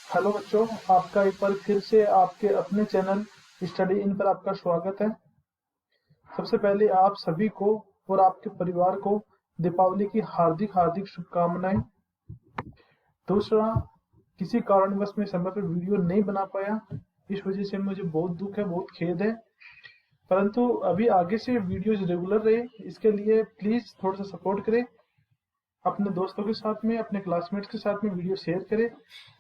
Hello बच्चों, आपका एक बार फिर से आपके अपने चैनल स्टडी इन पर आपका स्वागत है। सबसे पहले आप सभी को और आपके परिवार को दीपावली की हार्दिक हार्दिक शुभकामनाएं। दूसरा, किसी कारणवश मैं समय पर वीडियो नहीं बना पाया, इस वजह से मुझे बहुत दुख है, बहुत खेद है। परंतु अभी आगे से वीडियोज रेगुलर रहे, इसके लिए प्लीज थोड़ा सा सपोर्ट करें। अपने दोस्तों के साथ में, अपने क्लासमेट्स के साथ में वीडियो शेयर करें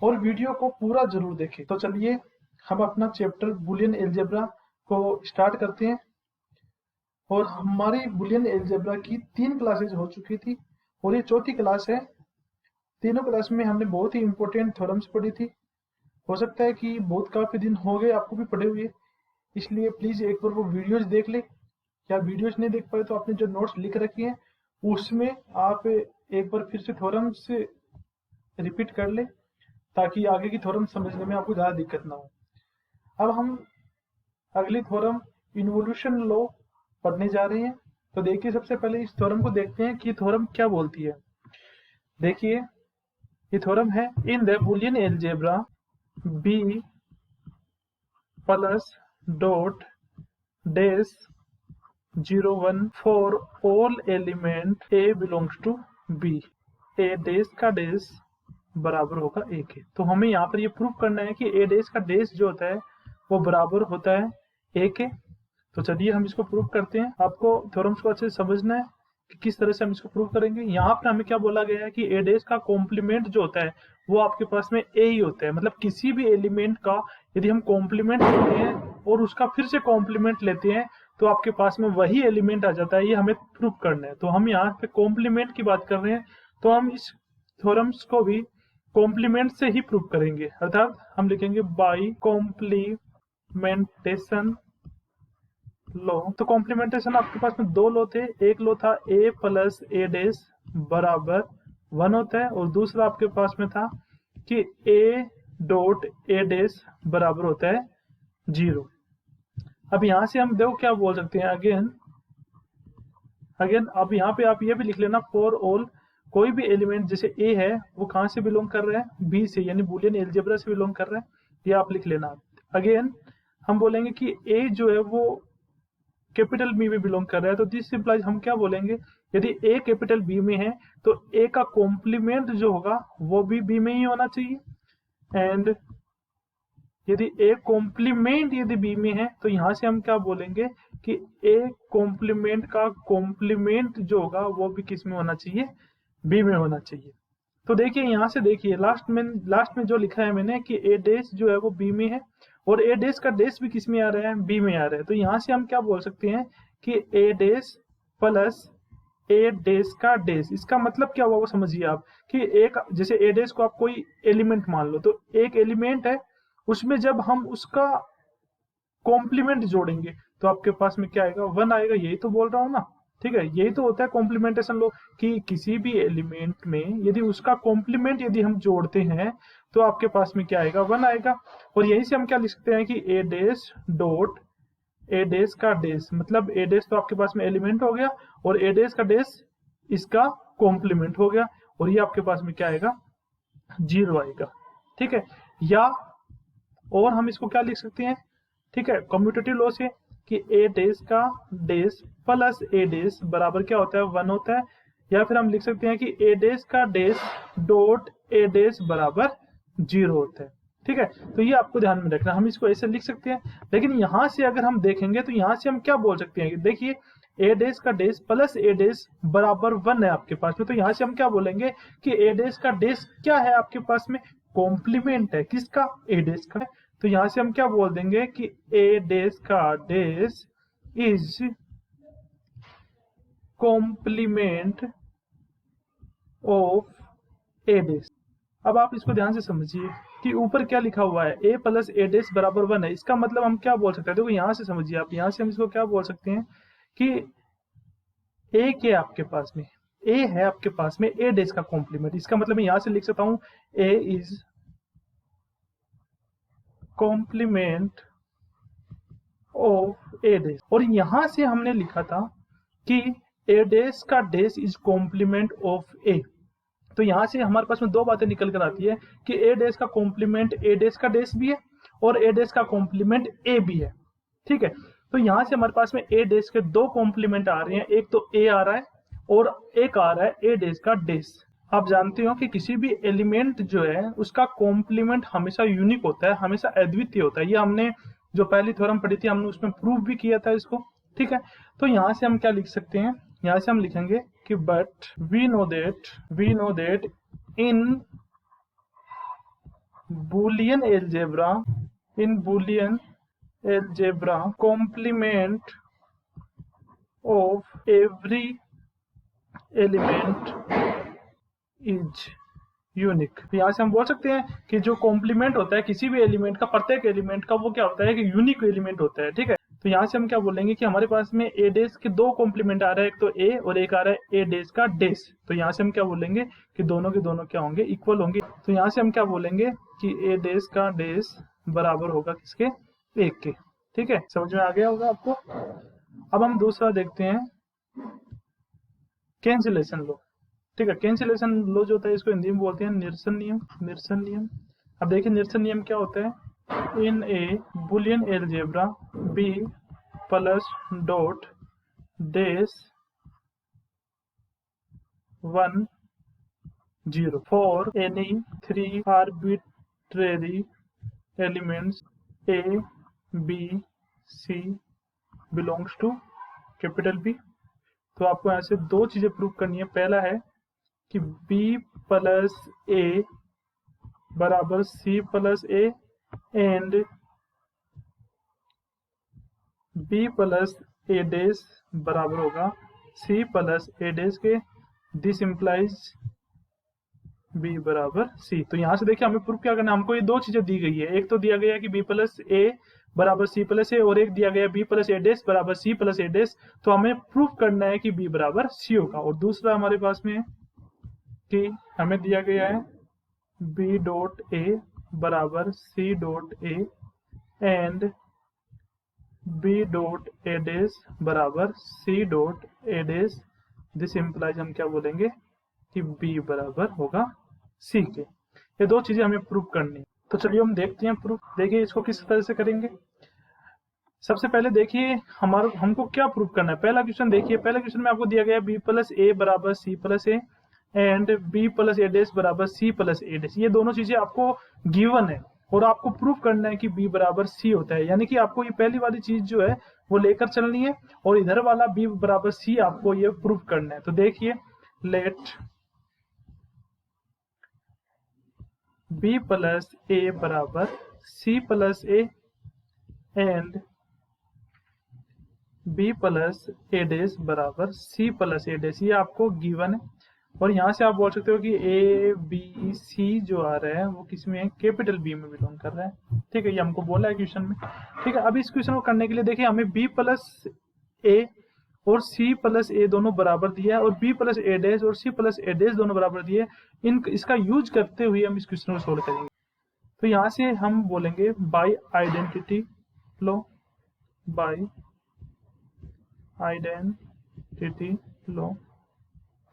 और वीडियो को पूरा जरूर देखें। तो चलिए हम अपना चैप्टर बुलियन अलजेब्रा को स्टार्ट करते हैं। और हमारी बुलियन अलजेब्रा की 3 क्लासेज हो चुकी थी और ये चौथी क्लास है। तीनों क्लास में हमने बहुत ही इंपॉर्टेंट थ्योरम्स पढ़ी थी। हो सकता है कि बहुत काफी दिन हो गए आपको भी पढ़े हुए, इसलिए प्लीज एक बार वो वीडियोज देख ले। या वीडियोज नहीं देख पाए तो आपने जो नोट्स लिख रखी हैं उसमें आप एक बार फिर से थ्योरम्स रिपीट कर ले, ताकि आगे की थ्योरम समझने में आपको ज़्यादा दिक्कत ना हो। अब हम अगली थ्योरम इन्वोल्यूशन लॉ पढ़ने जा रहे हैं। तो देखिए, सबसे पहले इस थ्योरम को देखते हैं कि थ्योरम क्या बोलती है। देखिए, ये थ्योरम है in the Boolean algebra B plus dot dash 01 for all element A belongs to B, A dash का डैश बराबर होगा ए के। तो हमें यहाँ पर ये प्रूव करना है कि ए डैश का डैश जो होता है वो बराबर होता है ए के। तो चलिए हम इसको प्रूव करते हैं। आपको थ्योरम्स को अच्छे से समझना है कि किस तरह से हम इसको प्रूव करेंगे। यहाँ पर हमें क्या बोला गया है कि ए डैश का कॉम्प्लीमेंट जो होता है वो आपके पास में ए ही होता है। मतलब किसी भी एलिमेंट का यदि हम कॉम्प्लीमेंट लेते हैं और उसका फिर से कॉम्प्लीमेंट लेते हैं तो आपके पास में वही एलिमेंट आ जाता है। ये हमें प्रूव करना है। तो हम यहाँ पे कॉम्प्लीमेंट की बात कर रहे हैं, तो हम इस थ्योरम्स को भी कॉम्प्लीमेंट से ही प्रूव करेंगे। अर्थात हम लिखेंगे बाई कॉम्प्लीमेंटेशन लॉ। तो कॉम्प्लीमेंटेशन आपके पास में 2 लॉ थे। एक लॉ था ए प्लस ए डैश बराबर 1 होता है, और दूसरा आपके पास में था कि ए डॉट ए डैश बराबर होता है 0। अब यहाँ से हम देखो क्या बोल सकते हैं, अगेन अब यहाँ पे आप ये भी लिख लेना, फॉर ऑल कोई भी एलिमेंट जैसे ए है वो कहाँ से बिलोंग कर रहा है, बी से, यानी बुलियन अलजेब्रा से बिलोंग कर रहा है। ये आप लिख लेना। अगेन हम बोलेंगे कि ए जो है वो कैपिटल बी में बिलोंग कर रहा है, तो दिस इंप्लाइज हम क्या बोलेंगे, यदि ए कैपिटल बी में है तो ए का कॉम्प्लीमेंट जो होगा वो भी बी में ही होना चाहिए। एंड यदि ए कॉम्प्लीमेंट यदि बी में है तो यहाँ से हम क्या बोलेंगे कि ए कॉम्प्लीमेंट का कॉम्प्लीमेंट जो होगा वो भी किस में होना चाहिए, बी में होना चाहिए। तो देखिए, यहाँ से देखिए लास्ट में जो लिखा है मैंने कि ए डैश जो है वो बी में है और ए डैश का डैश भी किस में आ रहा है, बी में आ रहा है। तो यहाँ से हम क्या बोल सकते हैं कि A dash plus A dash का डैश, इसका मतलब क्या हुआ वो समझिए आप। कि एक जैसे ए डैश को आप कोई एलिमेंट मान लो, तो एक एलिमेंट है, उसमें जब हम उसका कॉम्प्लीमेंट जोड़ेंगे तो आपके पास में क्या आएगा, 1 आएगा। यही तो बोल रहा हूँ ना, ठीक है। यही तो होता है कॉम्प्लीमेंटेशन लो, कि किसी भी एलिमेंट में यदि उसका कॉम्प्लीमेंट यदि हम जोड़ते हैं तो आपके पास में क्या आएगा, 1 आएगा। और यही से हम क्या लिख सकते हैं कि A dash dot A dash का डैश, मतलब ए डैश तो आपके पास में एलिमेंट हो गया और ए डैश का डैश इसका कॉम्प्लीमेंट हो गया, और ये आपके पास में क्या आएगा, 0 आएगा, ठीक है। या और हम इसको क्या लिख सकते हैं, ठीक है, कम्यूटेटिव लॉ से, कि ए डैश का डैश प्लस ए डैश बराबर क्या होता है, 1 होता है। या फिर हम लिख सकते हैं कि ए डैश का डैश डॉट ए डैश बराबर 0 होता है, ठीक है। तो ये आपको ध्यान में रखना, हम इसको ऐसे लिख सकते हैं। लेकिन यहाँ से अगर हम देखेंगे तो यहाँ से हम क्या बोल सकते हैं, देखिए ए डैश का डैश प्लस ए डैश बराबर 1 है आपके पास में। तो यहाँ से हम क्या बोलेंगे कि ए डैश का डैश क्या है आपके पास में, कॉम्प्लीमेंट है, किसका, ए डैश का। तो यहाँ से हम क्या बोल देंगे कि ए डैश का dash is complement of A dash. अब आप इसको ध्यान से समझिए कि ऊपर क्या लिखा हुआ है, ए प्लस ए डैश बराबर 1 है। इसका मतलब हम क्या बोल सकते हैं, देखो यहाँ से समझिए आप, यहाँ से हम इसको क्या बोल सकते हैं कि ए के आपके पास में, ए है आपके पास में ए डैश का कॉम्प्लीमेंट। इसका मतलब मैं यहाँ से लिख सकता हूँ A is complement of A dash. और यहां से हमने लिखा था कि ए डैश का dash is complement of A. तो यहाँ से हमारे पास में दो बातें निकल कर आती है कि ए डैश का कॉम्प्लीमेंट ए डैश का डैश भी है और ए डैश का कॉम्प्लीमेंट ए भी है। ठीक है, तो यहाँ से हमारे पास में ए डैश के दो कॉम्प्लीमेंट आ रहे हैं, एक तो ए आ रहा है और एक आ रहा है ए डैश का डैश। आप जानते हो कि किसी भी एलिमेंट जो है उसका कॉम्प्लीमेंट हमेशा यूनिक होता है, हमेशा अद्वितीय होता है। ये हमने जो पहली थ्योरम पढ़ी थी हमने उसमें प्रूव भी किया था इसको। ठीक है, तो यहाँ से हम क्या लिख सकते हैं, यहाँ से हम लिखेंगे कि but we know that in Boolean algebra complement of every element is unique. तो यहाँ से हम बोल सकते हैं कि जो कॉम्प्लीमेंट होता है किसी भी एलिमेंट का, प्रत्येक एलिमेंट का, वो क्या होता है कि यूनिक एलिमेंट होता है। ठीक है, तो यहाँ से हम क्या बोलेंगे कि हमारे पास में ए डैश के दो कॉम्प्लीमेंट आ रहा है, एक तो ए और एक आ रहा है ए डैश का डैश। तो यहाँ से हम क्या बोलेंगे कि दोनों के दोनों क्या होंगे, इक्वल होंगे। तो यहाँ से हम क्या बोलेंगे कि ए डैश का डैश बराबर होगा किसके, एक के। ठीक है, समझ में आ गया होगा आपको। अब हम दूसरा देखते हैं कैंसिलेशन लॉ। ठीक है, कैंसिलेशन लॉ जो होता है इसको हिंदी में बोलते हैं निरसन नियम। अब देखिए निरसन नियम क्या होता है, in a Boolean algebra B plus dot dash 1 0 for any 3 arbitrary elements A B C belongs to capital B. तो आपको यहाँ से दो चीजें प्रूव करनी है। पहला है कि b प्लस ए बराबर c plus A and b plus A dash बराबर होगा c प्लस ए डैश के। दिस इम्प्लाइज b बराबर c। तो यहाँ से देखिए हमें प्रूफ क्या करना है, हमको ये दो चीजें दी गई है। एक तो दिया गया है कि b प्लस ए बराबर c प्लस ए और एक दिया गया b प्लस ए डैश बराबर c प्लस ए डैश। तो हमें प्रूफ करना है कि b बराबर c होगा। और दूसरा हमारे पास में कि हमें दिया गया है b डॉट ए बराबर c dot A and b dot A dash बराबर c dot A dash. This implies हम क्या बोलेंगे कि b बराबर होगा c के। ये दो चीजें हमें प्रूफ करनी है। तो चलिए हम देखते हैं प्रूफ। देखिए इसको किस तरह से करेंगे। सबसे पहले देखिए हमको क्या प्रूफ करना है। पहला क्वेश्चन देखिए, पहले क्वेश्चन में आपको दिया गया b प्लस ए बराबर c plus A and b plus A dash बराबर c प्लस ए डैश। ये दोनों चीजें आपको गिवन है और आपको प्रूफ करना है कि b बराबर c होता है। यानी कि आपको ये पहली वाली चीज जो है वो लेकर चलनी है और इधर वाला b बराबर c आपको ये प्रूफ करना है। तो देखिए लेट b प्लस ए बराबर c plus A and b plus A dash बराबर c प्लस ए डैश। ये आपको गिवन है और यहाँ से आप बोल सकते हो कि ए बी सी जो आ रहा है वो किस में है, कैपिटल बी में बिलोंग कर रहा है। ठीक है, ये हमको बोला है क्वेश्चन में। ठीक है, अब इस क्वेश्चन को करने के लिए देखिए हमें b प्लस ए और c प्लस ए दोनों बराबर दिया है और b प्लस ए डैश और c प्लस ए डैश दोनों बराबर दिए। इसका यूज करते हुए हम इस क्वेश्चन को सोल्व करेंगे। तो यहाँ से हम बोलेंगे बाय आइडेंटिटी लो, बाय आइडेंटिटी लो।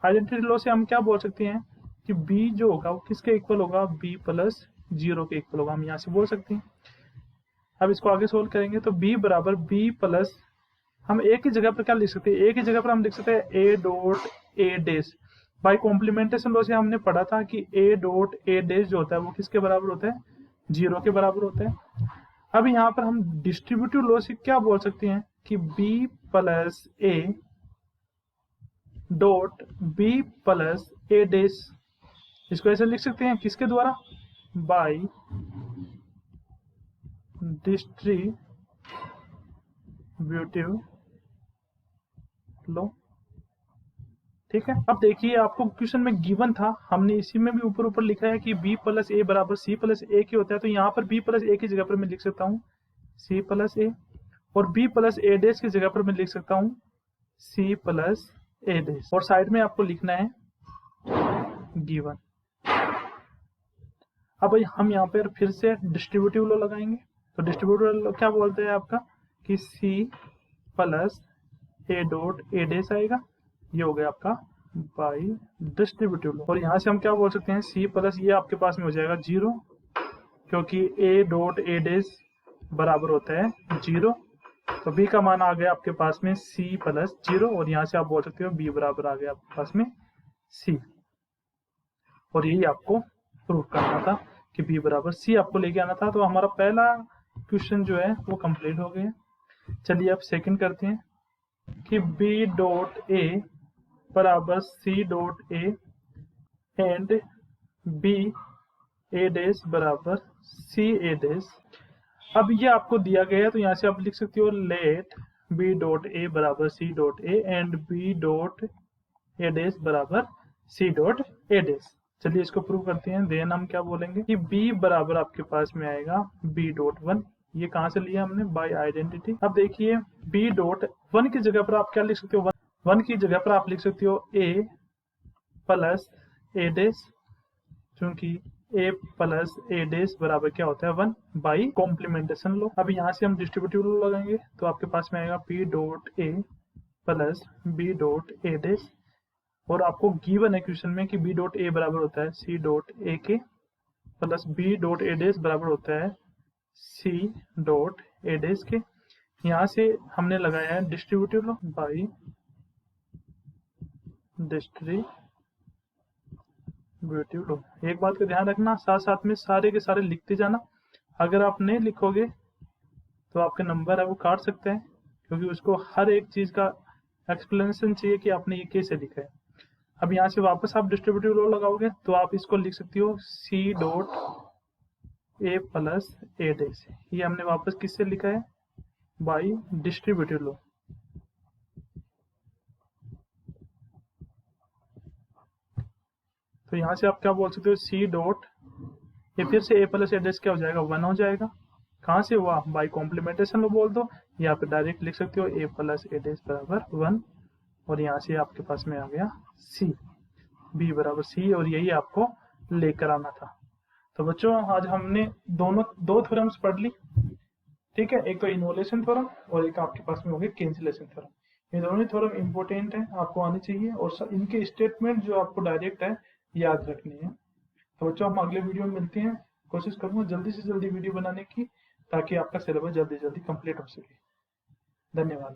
आइडेंटिटी लॉ से हम क्या बोल सकते हैं कि b जो होगा वो किसके इक्वल होगा, b प्लस 0 के इक्वल होगा। हम यहाँ से बोल सकते हैं। अब इसको आगे सोल्व करेंगे तो b बराबर b प्लस, हम एक ही जगह पर क्या लिख सकते हैं, एक ही जगह पर हम लिख सकते हैं a dot a dash. By complementation law से हमने पढ़ा था कि a डॉट a डैश जो होता है वो किसके बराबर होता है, 0 के बराबर होता है। अब यहाँ पर हम डिस्ट्रीब्यूटिव लॉ से क्या बोल सकते हैं कि b plus a dot b plus A dash. इसको ऐसे लिख सकते हैं किसके द्वारा, बाय डिस्ट्रीब्यूटिव लॉ। ठीक है, अब देखिए आपको क्वेश्चन में गिवन था, हमने इसी में भी ऊपर ऊपर लिखा है कि b प्लस ए बराबर c प्लस ए के होता है। तो यहाँ पर b प्लस ए की जगह पर मैं लिख सकता हूँ c प्लस ए और b प्लस ए डैश की जगह पर मैं लिख सकता हूँ c प्लस ए डैश और साइड में आपको लिखना है गिवन। अब हम यहाँ पर फिर से डिस्ट्रीब्यूटिव लॉ लगाएंगे। तो डिस्ट्रीब्यूटिव लॉ क्या बोलते हैं आपका कि c plus A dot A dash आएगा। ये हो गया आपका बाई डिस्ट्रीब्यूटिव लो। और यहाँ से हम क्या बोल सकते हैं, सी प्लस ये आपके पास में हो जाएगा 0, क्योंकि ए डॉट ए डेज बराबर होता है 0। तो बी का मान आ गया आपके पास में सी प्लस 0, और यहाँ से आप बोल सकते हो बी बराबर आ गया आपके पास में सी। और यही आपको प्रूव करना था कि बी बराबर सी आपको लेके आना था। तो हमारा पहला क्वेश्चन जो है वो कंप्लीट हो गया। चलिए अब सेकंड करते हैं कि बी डॉट ए बराबर C dot A and B A dash बराबर सी ए डैश। अब ये आपको दिया गया है, तो यहाँ से आप लिख सकते हो लेट बी डॉट ए बराबर C dot A and B dot A dash बराबर सी डॉट ए डैश। चलिए इसको प्रूव करते हैं। देन हम क्या बोलेंगे कि b बराबर आपके पास में आएगा b डॉट 1। ये कहाँ से लिया हमने, बाय आइडेंटिटी। अब देखिए b डॉट 1 की जगह पर आप क्या लिख सकते हो, 1 की जगह पर आप लिख सकते हो a प्लस ए डैश, क्योंकि a प्लस ए डैश बराबर क्या होता है 1 बाई कॉम्प्लीमेंटेशन लो। अब यहाँ से हम डिस्ट्रीब्यूटिव लो लगाएंगे, तो आपके पास में आएगा p dot a plus b dot A dash. और आपको गिवन है क्वेश्चन में कि b डॉट ए बराबर होता है c डॉट ए के plus b dot A dash बराबर होता है c डॉट ए डैश के। यहाँ से हमने लगाया है डिस्ट्रीब्यूटिव लो बाई डिस्ट्रीब्यूटिव लो। एक बात का ध्यान रखना, साथ साथ में सारे के सारे लिखते जाना। अगर आप नहीं लिखोगे तो आपके नंबर है वो काट सकते हैं, क्योंकि उसको हर एक चीज का एक्सप्लेनेशन चाहिए कि आपने ये कैसे लिखा है। अब यहाँ से वापस आप डिस्ट्रीब्यूटिव लो लगाओगे, तो आप इसको लिख सकते हो c dot A plus A dash. ये हमने वापस किससे लिखा है, बाई डिस्ट्रीब्यूटिव लो। तो यहाँ से आप क्या बोल सकते हो, c डॉट ये फिर से a प्लस ए डैश क्या हो जाएगा, 1 हो जाएगा। कहाँ से हुआ, बाई कॉम्प्लीमेंटेशन लो बोल दो, या फिर डायरेक्ट लिख सकते हो a प्लस ए डैश बराबर 1। और यहाँ से आपके पास में आ गया c, b बराबर c, और यही आपको लेकर आना था। तो बच्चों आज हमने दो थ्योरम्स पढ़ ली, ठीक है। एक तो इन्वोल्यूशन थ्योरम और एक आपके पास में हो गया कैंसिलेशन थ्योरम। ये दोनों थ्योरम इंपॉर्टेंट है, आपको आने चाहिए, और इनके स्टेटमेंट जो आपको डायरेक्ट है याद रखनी है। तो बच्चों हम अगले वीडियो में मिलते हैं। कोशिश करूंगा जल्दी से जल्दी वीडियो बनाने की, ताकि आपका सिलेबस जल्दी जल्दी कंप्लीट हो सके। धन्यवाद।